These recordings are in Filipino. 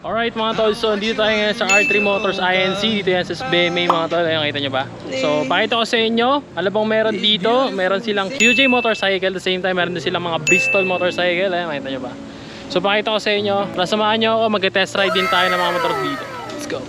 Alright mga tol, so dito tayo ngayon sa R3 Motors INC. Dito yan sa SBMA mga tol, ayun, kita nyo ba? So pakita ko sa inyo, alam bang meron dito? Meron silang QJ motorcycle, at the same time meron din silang mga Bristol motorcycle, ayun, kita nyo ba? So pakita ko sa inyo, nasamahan nyo ako, mag-test ride din tayo ng mga motor dito. Let's go!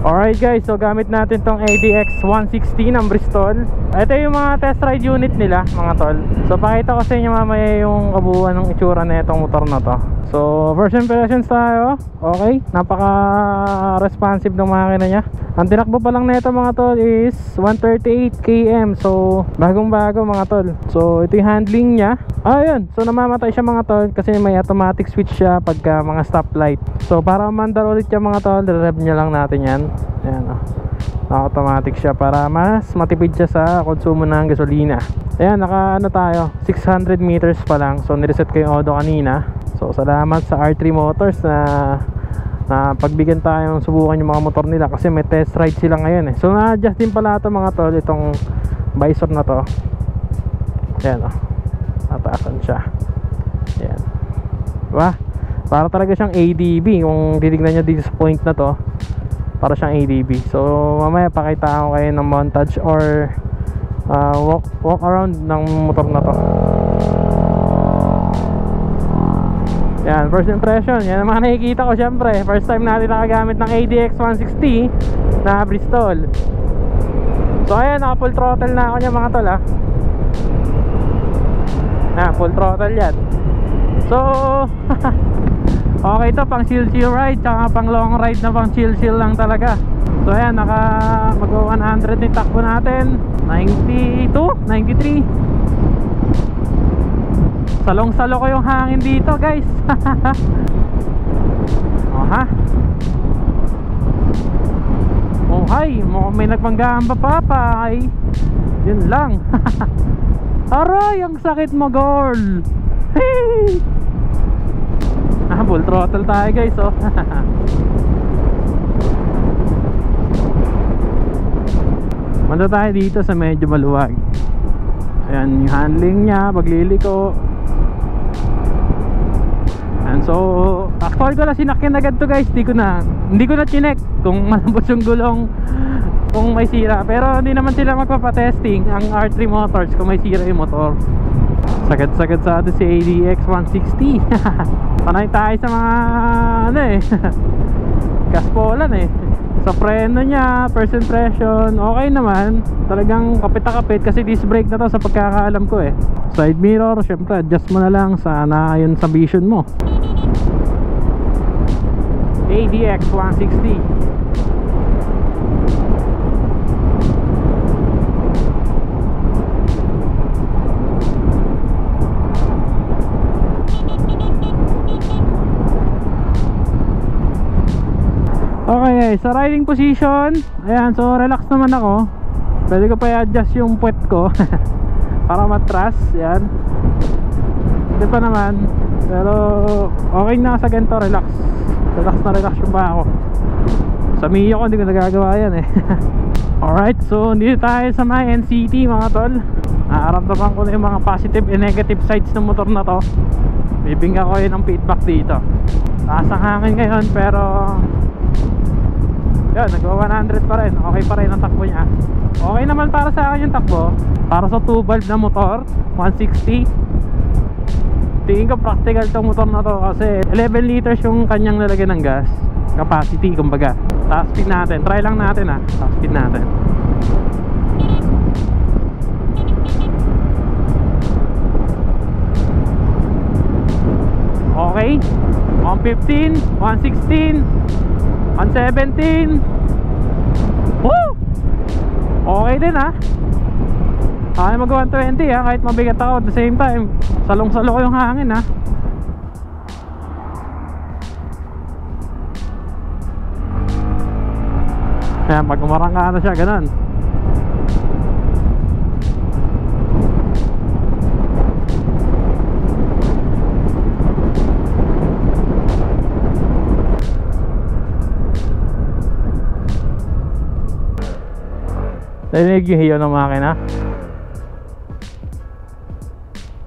Alright guys, so gamit natin tong ADX 160 ng Bristol. Ito yung mga test ride unit nila mga tol. So pakita ko sa inyo mamaya yung kabuuan ng itsura na itong motor na to. So first impressions tayo. Okay, napaka responsive ng makina niya. Ang tinakbo pa lang na ito mga tol is 138 km. So bagong bago mga tol. So ito yung handling niya. Ayun, so namamatay siya mga tol kasi may automatic switch siya pagka mga stoplight. So para mandar ulit yung mga tol, rev niya lang natin yan. Ayan, automatic siya para mas matipid siya sa konsumo ng gasolina. Ayan, naka ano tayo, 600 meters pa lang. So nireset ko yung auto kanina. So salamat sa R3 Motors na pagbigyan tayo ng subukan yung mga motor nila kasi may test ride sila ngayon eh. So na-adjust din pala ito mga tol, itong visor na to. Ayan nataasan siya. Ayan, diba? Para talaga siyang ADB. Kung titignan nyo dito sa point na to, para siyang ADB. So mamaya pakita ko kayo ng montage or walk around ng motor na to. Yan, first impression. Yan ang mga nakikita ko syempre. First time natin nakagamit ng ADX 160 na Bristol. So ayan, naka full throttle na ako niya mga tol ha. Full throttle yan. So okay to, pang chill ride, tsaka pang long ride na pang chill lang talaga. So ayan, naka mag 100 yung takbo natin. 92, 93. Salong-salo ko yung hangin dito guys. Oh hi, may nagpanggamba pa ay. Yun lang. Aray, ang sakit mo girl. Hey! Full throttle tayo guys oh. Manda tayo dito sa medyo maluwag. Ayan yung handling niya, pagliliko. And so actually ko na sinakyan agad to guys. Hindi ko na chinek kung malambot yung gulong, kung may sira. Pero hindi naman sila magpapatesting ang R3 Motors kung may sira yung motor. Sagad-sagad sa atin si ADX 160. Panay tayo sa mga ano eh kaspolan eh. Sa preno niya, first impression, okay naman. Talagang kapit na kapit kasi disc brake na to sa pagkakaalam ko eh. Side mirror, syempre adjust mo na lang sa naayon sa vision mo. ADX 160. Okay, sa riding position, ayan, so relax naman ako. Pwede ko pa i-adjust yung puwet ko para matras, yan. Hindi pa naman, pero okay na sa ganito, relax yung ba ako. Sa Mio ko hindi ko nagagawa yan eh. Alright, so dito tayo sa my NCT mga tol. Naaramdaman ko na yung mga positive and negative sides ng motor na to. Bibingga ko yun ng feedback dito. Taas ang hangin ngayon pero yan, nagwa 100 pa rin. Okay pa rin ang takbo niya. Okay naman para sa akin yung takbo. Para sa 2 valve na motor 160, tingin ko practical tong motor na to kasi 11 liters yung kanyang lalagyan ng gas capacity kumbaga. Top speed natin, try lang natin top speed natin. Okay, 115, 116, 117, Okay din ha. Ay mag 120 ha, kahit mabigat ako at the same time. Salong-salo ko yung hangin ha. Ayan, pag umarangka na siya, ganun. Narinig yung hiyaw ng makina.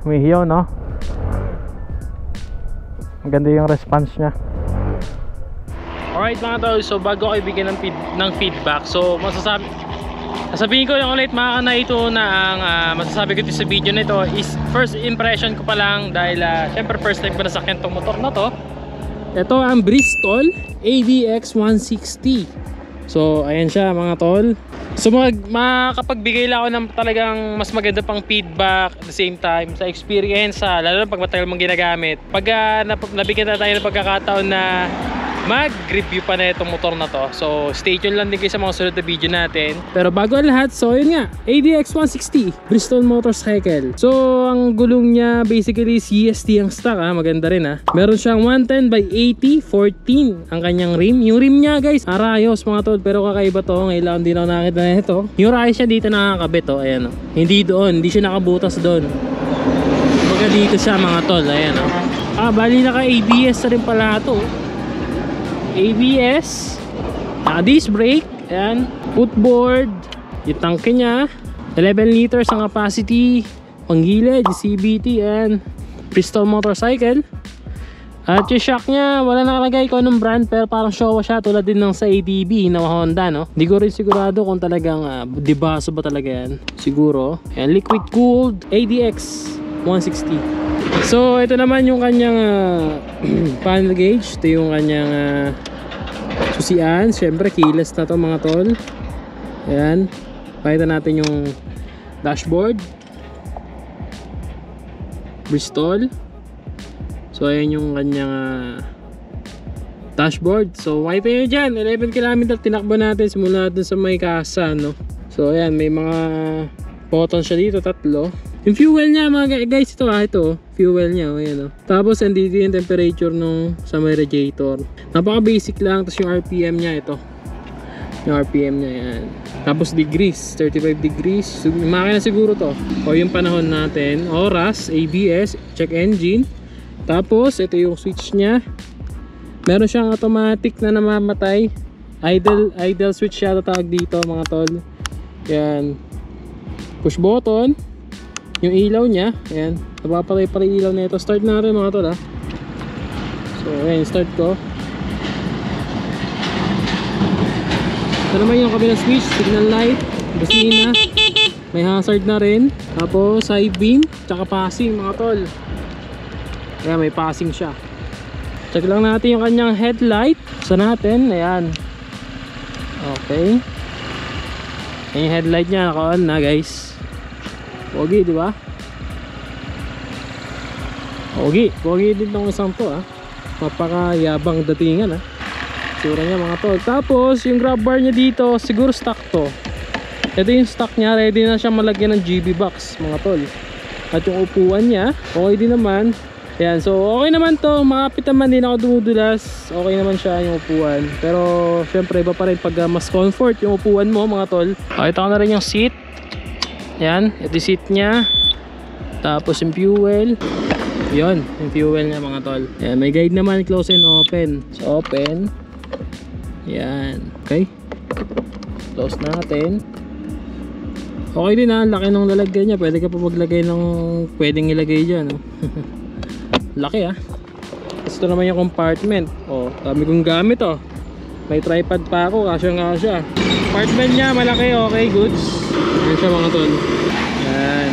May hiyaw, no? Ang ganda yung response niya. Alright mga tol, so bago ko ibigyan ng feedback, so sasabihin ko lang ulit mga kanay, ito na ang masasabi ko sa video na ito is first impression ko pa lang dahil syempre first time ko nasakyan tong motor na to. Ito ang Bristol ADX 160. So ayan siya mga tol. So makapagbigay lang ako ng talagang mas maganda pang feedback at the same time sa experience, lalo na pag matagal mong ginagamit. Pag nabigyan na tayo ng pagkakataon na mag-review pa na itong motor na to, so stay tuned lang din kayo sa mga sunod na video natin. Pero bago ang lahat, so yun nga, ADX 160 Bristol Motorcycle. So ang gulong niya basically CST ang stock maganda rin Meron siyang 110 by 80 14 ang kanyang rim. Yung rim niya guys, arayos mga tol, pero kakaiba to. Ngayon din ako nakita na ito. Yung rayos niya dito nakakabit ayan Hindi doon, hindi siya nakabutas doon. Kumbaga dito siya mga tol, ayan bali naka ABS na rin pala ito. ABS, disc brake, ayan, footboard, yung tanke niya, 11 liters ang capacity, panggilid, CBT, and Bristol Motorcycle. At yung shock niya, wala nakalagay ko anong brand, pero parang Showa siya, tulad din ng sa ATV na Honda, no? Hindi ko rin sigurado kung talagang dibaso ba talaga yan. Siguro. Ayan, liquid cooled ADX 160. So ito naman yung kanyang panel gauge. Ito yung kanyang susian. Syempre keyless na to mga tol. Ayan, pakita natin yung dashboard Bristol. So ayan yung kanyang dashboard. So makita nyo dyan, 11 km tinakbo natin simula dun sa may kasa, no? So ayan, may mga buttons siya dito, 3. Yung fuel niya mga guys, ito fuel niya, ayan Tapos andito yung temperature nung sa may radiator. Napaka basic lang. Tapos yung RPM niya, ito yung RPM niya, yan. Tapos degrees, 35 degrees. So, makina siguro to. O yung panahon natin, oras, ABS, check engine. Tapos ito yung switch niya. Meron siyang automatic na namamatay, idle switch siya tatawag dito mga tol. Yan, push button. Yung ilaw niya, ayan, napapatay pa rin ilaw na ito. Start natin mga tol So ayan, start ko. Ito naman yung kabilang switch, signal light, busina, may hazard na rin. Tapos side beam, tsaka passing mga tol. Ayan, may passing siya. Check lang natin yung kanyang headlight. Sa natin, ayan. Okay. Ayan yung headlight niya, naka-on na guys. Pogi, di ba? Pogi din tong isang to Mapakayabang datingan Sura niya mga tol. Tapos yung grab bar niya dito, siguro stock to. Ito yung stock niya, ready na siya malagyan ng GB box mga tol. At yung upuan niya, okay din naman. Ayan, so okay naman to. Makapit naman, din ako dumudulas. Okay naman siya yung upuan. Pero syempre iba pa rin pag mas comfort yung upuan mo mga tol. Pakita ko na rin yung seat. Yan, ito yung seat nya. Tapos yung fuel. Yun, yung fuel nya mga tol. Yan, may guide naman, close and open. So open. Yan, okay. Close natin. Okay din laki ng lalagyan nya. Pwede ka pa maglagay ng pwedeng ilagay dyan Laki Ito naman yung compartment. Dami kong gamit May tripod pa ako, kasya. Compartment nya malaki, okay, goods. Yan siya mga tol. Yan.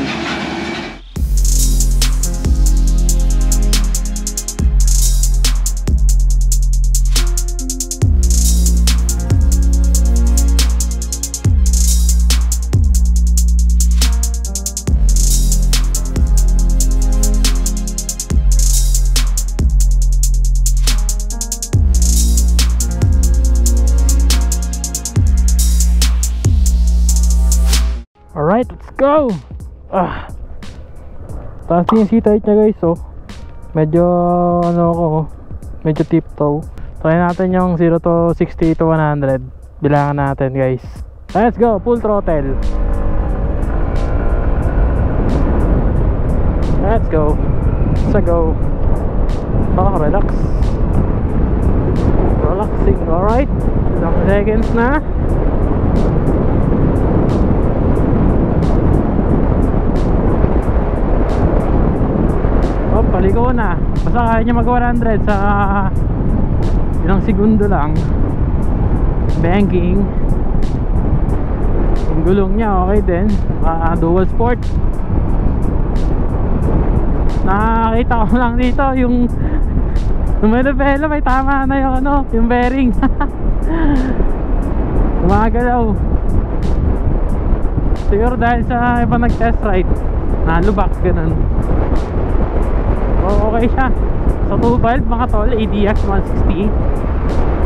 Alright, let's go! Taas din yung seat height niya guys, oh. Medyo ano ako, medyo tiptoe. Try natin yung 0 to 60 to 100. Bilangan natin guys. Let's go, full throttle. Let's go. Let's go. Relax. Relaxing, alright. Ilang seconds na. Paliko na. Basta kaya niya mag 100 sa ilang segundo lang. Banking. Yung gulong niya okay din. Dual sport. Nakakita ko lang dito yung Manubela, may tama na yung ano, yung bearing. Gumagalaw. Siguro dahil sa iba nag-test ride, nalubak, ganun. Okay siya. Sa 2 valve mga tol, ADX 160.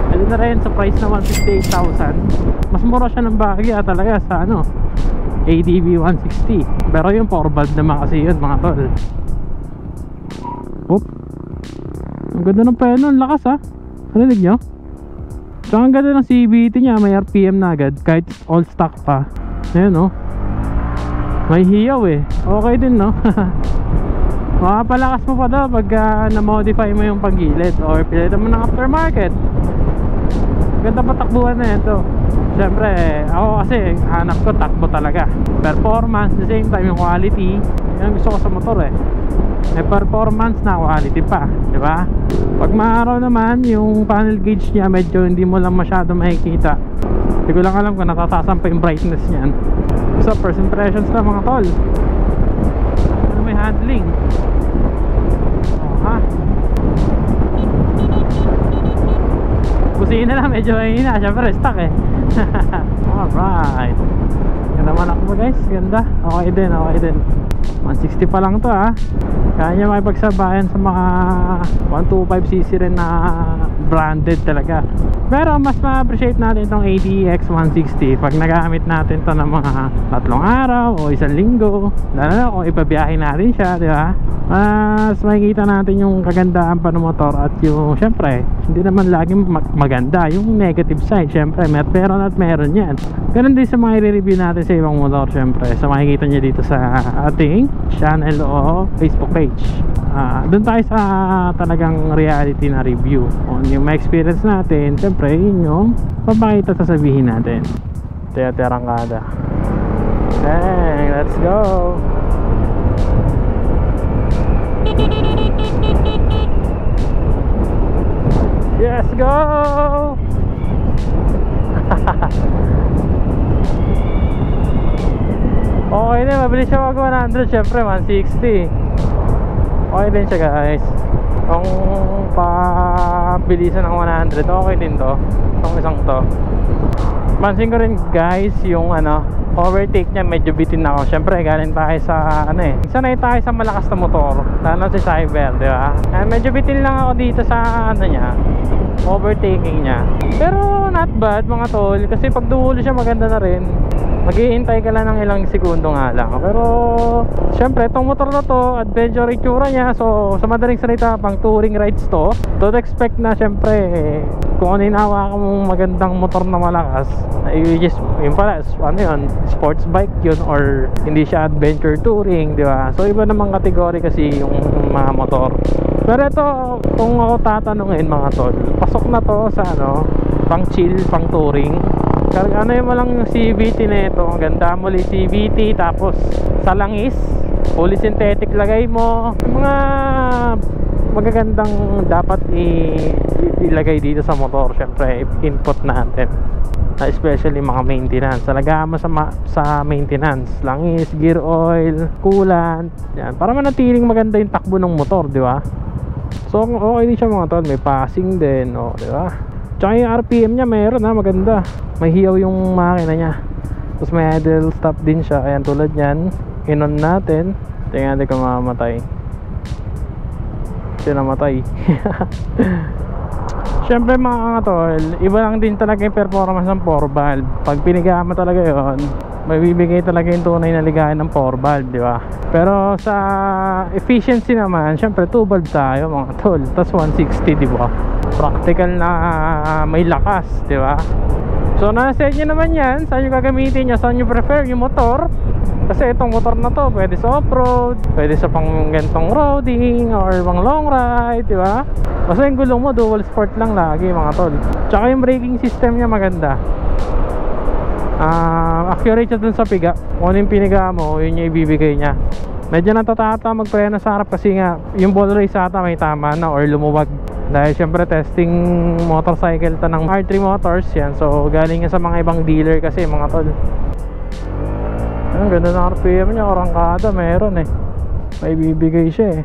Ayun na rin sa price na 168,000. Mas mura siya ng Baguia talaga sa ano, ADV 160. Pero yung 4 valve naman kasi yun mga tol. Oop. Ang ganda ng peno, ang lakas ha. Narinig nyo? Tsaka ang ganda ng CVT nya, may RPM na agad kahit all stock pa. Ayan oh. May hiyaw eh. Okay din no. Makapalakas mo pa daw pag na-modify mo yung paggilid or pilitan mo ng aftermarket. Ganda pa takbuhan na yan to. Siyempre ako kasi hanap ko takbo talaga. Performance, the same time yung quality. Yan ang gusto ko sa motor eh. May performance na, quality pa, di ba? Pag maaraw naman yung panel gauge niya medyo hindi mo lang masyado makikita. Hindi ko lang alam kung natatasan pa yung brightness niyan. So first impressions na mga tol. Ano may handling? Ha? Kusina na medyo mahina, syempre stock eh. Alright. Ganda man ako guys, ganda. Okay din, okay din. 160 pa lang to ha. Kaya niya makipagsabayan sa mga 125cc rin na branded talaga. Pero mas ma-appreciate natin itong ADX 160 pag nagamit natin to ng mga 3 araw o 1 linggo. Lalo na kung ipabiyahe natin siya, di ba? Mas makikita natin yung kagandahan pa ng motor. At yung syempre hindi naman laging maganda yung negative side. Syempre meron at meron yan. Ganun din sa mga i-review natin sa ibang motor. Syempre sa makikita nyo dito sa ating channel o Facebook page. Doon tayo sa talagang reality na review on yung ma-experience natin. Syempre yun yung papakita sasabihin natin. Terangkada. Hey, let's go. Let's go. Okay din, mabilis siya mag 100. Syempre 160. Okay din siya guys. Kung pabilisan ng 100, okay din to. Itong isang to. Pansin ko rin guys yung ano, overtake niya medyo bitin ako. Syempre galing tayo sa ano eh, sanay tayo sa malakas na motor, lalo si Cyber, di ba? Medyo bitin lang ako dito sa ano niya, overtaking niya. Pero not bad mga tol, kasi pag dulo siya maganda na rin. Maghihintay ka lang ng ilang segundo nga lang. Pero syempre itong motor na to, adventure itsura niya. So sa madaling salita, pang touring rides to. Don't expect na syempre kung ano yung hawakan mong magandang motor na malakas, yun pala, ano yun, sports bike yun, or hindi siya adventure touring, di ba? So iba namang kategory kasi yung mga motor. Pero ito, kung ako tatanungin mga tol, pasok na to sa ano, pang chill, pang touring. Ano yung malang yung CVT na ito, ang ganda mo li CVT, tapos sa langis fully synthetic lagay mo. Yung mga magagandang dapat ilagay dito sa motor, syempre input natin, especially mga maintenance. Talaga mo sa maintenance, langis, gear oil, coolant, yan, para manatiling maganda yung takbo ng motor, di ba? So okay din siya mga tol, may passing din, oh, di ba? Tsaka yung RPM niya meron ha, maganda. May hiyaw yung makina niya. Tapos may idle stop din siya. Ayan, tulad yan, inon natin. Tingnan natin kung mamamatay. Siya namatay. Siyempre mga tol, iba lang din talaga yung performance ng 4 valve. Pag pinigama talaga yon, may bibigay talaga yung tunay na ligayan ng 4 valve, di ba? Pero sa efficiency naman, syempre 2 valve tayo mga tol, tas 160, di ba? Practical na may lakas, di ba? So nasa inyo naman yan, saan nyo gagamitin nyo, saan nyo prefer yung motor. Kasi itong motor na to pwede sa off-road, pwede sa pang gantong roading or pang long ride, di ba? Basta yung gulong mo dual sport lang lagi mga tol. Tsaka yung braking system niya maganda. Accurate siya dun sa piga. Kung ano yung piniga mo, yun yung ibibigay niya. Medyo natatata magpreno sa harap kasi nga yung ball race ata may tama na or lumuwag. Dahil syempre testing motorcycle to ng R3 Motors yan. So galing nga sa mga ibang dealer kasi mga tol. Ang ganda ng RPM niya, karangkada meron eh. May bibigay siya eh.